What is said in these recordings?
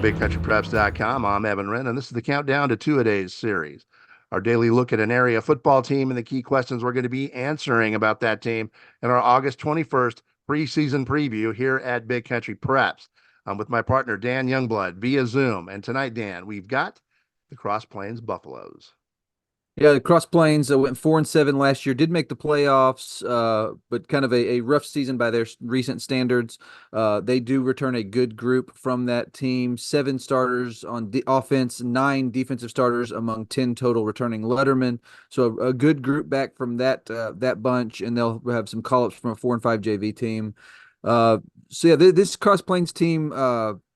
BigCountryPreps.com. I'm Evan Wren, and this is the Countdown to Two-A-Days series. Our daily look at an area football team and the key questions we're going to be answering about that team in our August 21st preseason preview here at Big Country Preps. I'm with my partner, Dan Youngblood, via Zoom. And tonight, Dan, we've got the Cross Plains Buffaloes. Yeah, the Cross Plains went 4-7 last year. Did make the playoffs, but kind of a rough season by their recent standards. They do return a good group from that team. 7 starters on the offense, 9 defensive starters among 10 total returning lettermen. So a good group back from that bunch, and they'll have some call-ups from a 4-5 JV team. So yeah, this Cross Plains team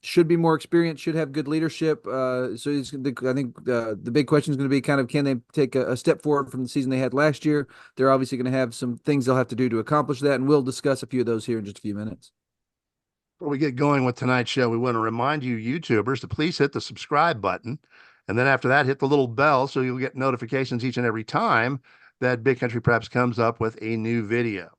should be more experienced, should have good leadership. I think the big question is going to be kind of, can they take a step forward from the season they had last year? They're obviously going to have some things they'll have to do to accomplish that, and we'll discuss a few of those here in just a few minutes. Before we get going with tonight's show, we want to remind you YouTubers to please hit the subscribe button. And then after that, hit the little bell so you'll get notifications each and every time that Big Country Preps comes up with a new video.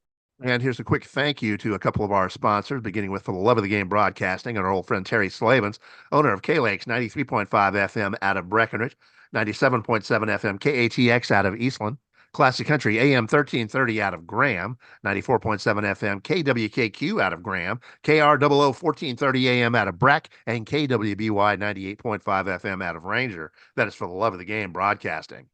And here's a quick thank you to a couple of our sponsors, beginning with For the Love of the Game Broadcasting and our old friend Terry Slavens, owner of K-Lakes 93.5 FM out of Breckenridge, 97.7 FM KATX out of Eastland, Classic Country AM 1330 out of Graham, 94.7 FM KWKQ out of Graham, KROO 1430 AM out of Breck, and KWBY 98.5 FM out of Ranger. That is For the Love of the Game Broadcasting.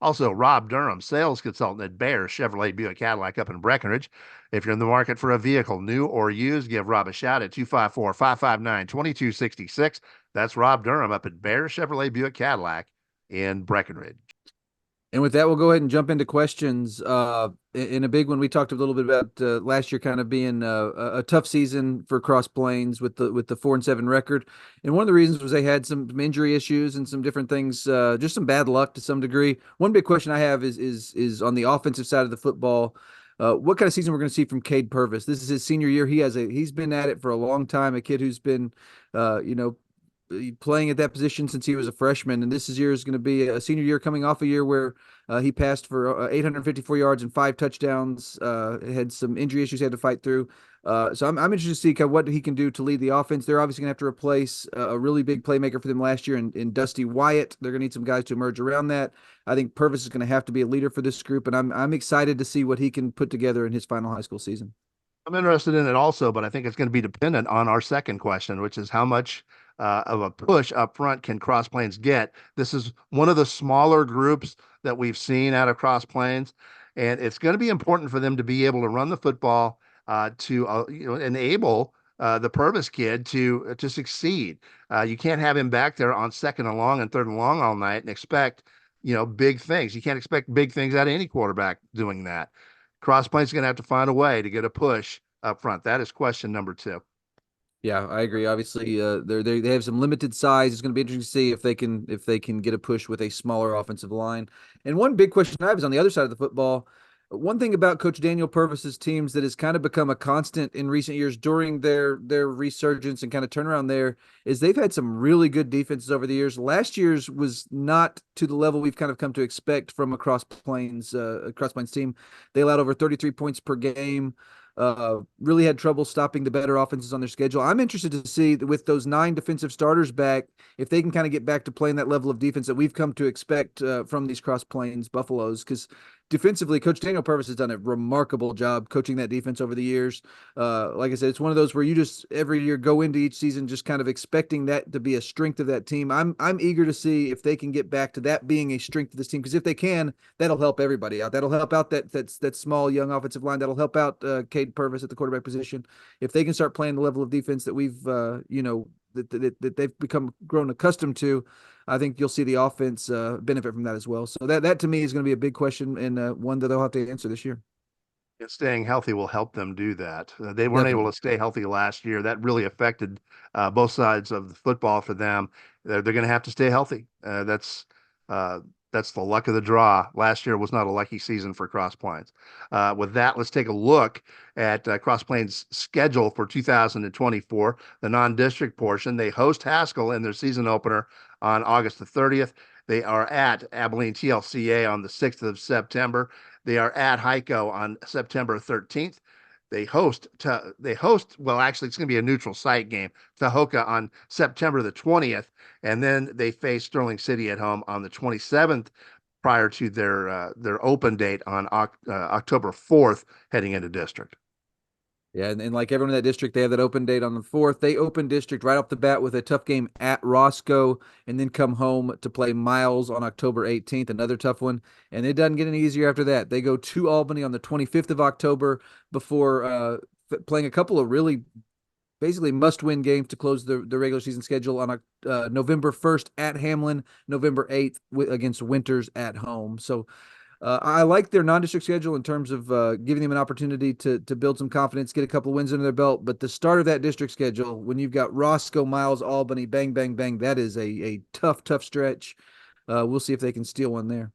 Also, Rob Durham, sales consultant at Bear Chevrolet Buick Cadillac up in Breckenridge. If you're in the market for a vehicle, new or used, give Rob a shout at 254-559-2266. That's Rob Durham up at Bear Chevrolet Buick Cadillac in Breckenridge. And with that, we'll go ahead and jump into questions. In a big one, we talked a little bit about last year kind of being a tough season for Cross Plains with the 4-7 record. And one of the reasons was they had some injury issues and some different things, just some bad luck to some degree. One big question I have is on the offensive side of the football. What kind of season we're going to see from Cade Purvis? This is his senior year. He's been at it for a long time. A kid who's been, playing at that position since he was a freshman, and this year is going to be a senior year coming off a year where he passed for 854 yards and 5 touchdowns. Had some injury issues he had to fight through. So I'm interested to see kind of what he can do to lead the offense. They're obviously going to have to replace a really big playmaker for them last year in Dusty Wyatt. They're going to need some guys to emerge around that. I think Purvis is going to have to be a leader for this group, and I'm excited to see what he can put together in his final high school season. I'm interested in it also, but I think it's going to be dependent on our second question, which is how much of a push up front can Cross Plains get. This is one of the smaller groups that we've seen out of Cross Plains, and it's going to be important for them to be able to run the football to enable the Purvis kid to succeed. You can't have him back there on second and long and third and long all night and expect big things. You can't expect big things out of any quarterback doing that. Cross Plains is going to have to find a way to get a push up front. That is question number 2. Yeah, I agree. Obviously, they have some limited size. It's going to be interesting to see if they can get a push with a smaller offensive line. And one big question I have is on the other side of the football. One thing about Coach Daniel Purvis's teams that has kind of become a constant in recent years during their resurgence and kind of turnaround there is they've had some really good defenses over the years. Last year's was not to the level we've kind of come to expect from a Cross Plains team. They allowed over 33 points per game. Really had trouble stopping the better offenses on their schedule. I'm interested to see with those 9 defensive starters back, if they can kind of get back to playing that level of defense that we've come to expect from these Cross Plains Buffaloes. Because defensively, Coach Daniel Purvis has done a remarkable job coaching that defense over the years. Like I said, it's one of those where you just every year go into each season just kind of expecting that to be a strength of that team. I'm eager to see if they can get back to that being a strength of this team, because if they can, that'll help everybody out. That'll help out that small young offensive line. That'll help out Cade Purvis at the quarterback position. If they can start playing the level of defense that we've that they've grown accustomed to, I think you'll see the offense benefit from that as well. So that to me is going to be a big question, and one that they'll have to answer this year. And staying healthy will help them do that. They weren't able to stay healthy last year. That really affected both sides of the football for them. They're going to have to stay healthy. That's the luck of the draw. Last year was not a lucky season for Cross Plains. With that, let's take a look at Cross Plains' schedule for 2024, the non-district portion. They host Haskell in their season opener on August the 30th. They are at Abilene TLCA on the 6th of September. They are at Hico on September 13th. Well, actually, it's going to be a neutral site game, Tahoka, on September the 20th, and then they face Sterling City at home on the 27th, prior to their open date on October 4th, heading into district. Yeah, and like everyone in that district, they have that open date on the 4th. They open district right off the bat with a tough game at Roscoe, and then come home to play Miles on October 18th, another tough one. And it doesn't get any easier after that. They go to Albany on the 25th of October before playing a couple of really basically must-win games to close the regular season schedule on November 1st at Hamlin, November 8th against Winters at home. So I like their non-district schedule in terms of giving them an opportunity to build some confidence, get a couple of wins under their belt. But the start of that district schedule, when you've got Roscoe, Miles, Albany, bang, bang, bang, that is a tough, tough stretch. We'll see if they can steal one there.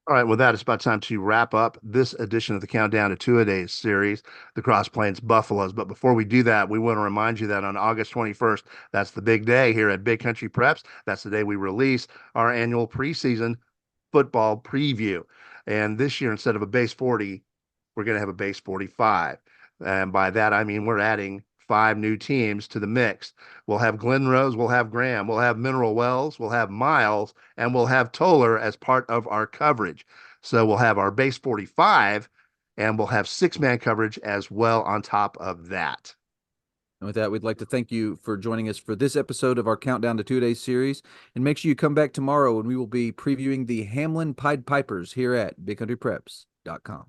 All right, with that, it's about time to wrap up this edition of the Countdown to Two-A-Days series, the Cross Plains Buffaloes. But before we do that, we want to remind you that on August 21st, that's the big day here at Big Country Preps. That's the day we release our annual preseason football preview. And this year, instead of a base 40, we're going to have a base 45. And by that, I mean we're adding 5 new teams to the mix. We'll have Glen Rose, we'll have Graham, we'll have Mineral Wells, we'll have Miles, and we'll have Toller as part of our coverage. So we'll have our base 45, and we'll have 6-man coverage as well on top of that. And with that, we'd like to thank you for joining us for this episode of our Countdown to Two-A-Days series. And make sure you come back tomorrow when we will be previewing the Hamlin Pied Pipers here at BigCountryPreps.com.